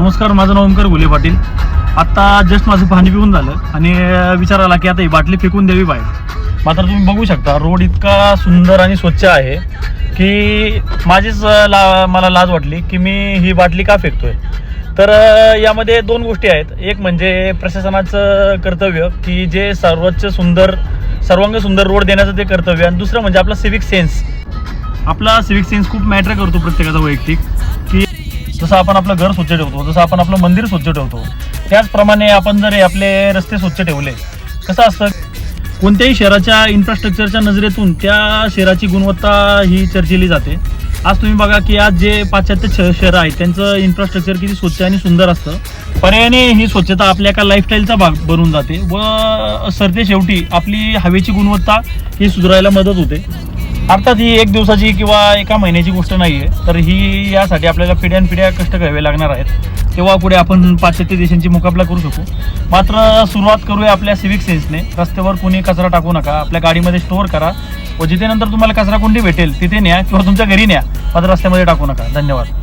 नमस्कार, माझं नाव ओमकार घुले पाटील. आत्ता जस्ट माझं पाणी पिऊन झालं आणि विचार आला की आता ही बाटली फेकून द्यावी बाहेर. मात्र तुम्ही बघू शकता रोड इतका सुंदर आणि स्वच्छ आहे की मला लाज वाटली की मी ही बाटली का फेकतोय. तर यामध्ये दोन गोष्टी आहेत. एक म्हणजे प्रशासनाचं कर्तव्य की जे सर्वांग सुंदर रोड देण्याचं ते कर्तव्य, आणि दुसरं म्हणजे आपला सिविक सेन्स. आपला सिविक सेन्स खूप मॅटर करतो प्रत्येकाचा वैयक्तिक. की जसं आपण आपलं घर स्वच्छ ठेवतो, जसं आपण आपलं मंदिर स्वच्छ ठेवतो, त्याचप्रमाणे आपण जर आपले रस्ते स्वच्छ ठेवले, कसं असतं कोणत्याही शहराच्या इन्फ्रास्ट्रक्चरच्या नजरेतून त्या शहराची गुणवत्ता ही चर्चिली जाते. आज तुम्ही बघा की आज जे पाश्चात्य शहरं आहेत त्यांचं इन्फ्रास्ट्रक्चर किती स्वच्छ आणि सुंदर असतं. पर्यायाने ही स्वच्छता आपल्या एका लाईफस्टाईलचा भाग बनून जाते व सरते शेवटी आपली हवेची गुणवत्ता ही सुधारायला मदत होते. अर्थात ही एक दिवसाची किंवा एका महिन्याची गोष्ट नाही आहे, तर ही यासाठी आपल्याला पिढ्यानपिढ्या कष्ट घ्यावे लागणार आहेत. तेव्हा पुढे आपण पाश्चात्य देशांची मुकाबला करू शकू. मात्र सुरुवात करूया आपल्या सिविक सेन्सने. रस्त्यावर कोणी कचरा टाकू नका, आपल्या गाडीमध्ये स्टोअर करा व जिथे नंतर तुम्हाला कचरा कोंडी भेटेल तिथे न्या किंवा तुमच्या घरी न्या, मात्र रस्त्यामध्ये टाकू नका. धन्यवाद.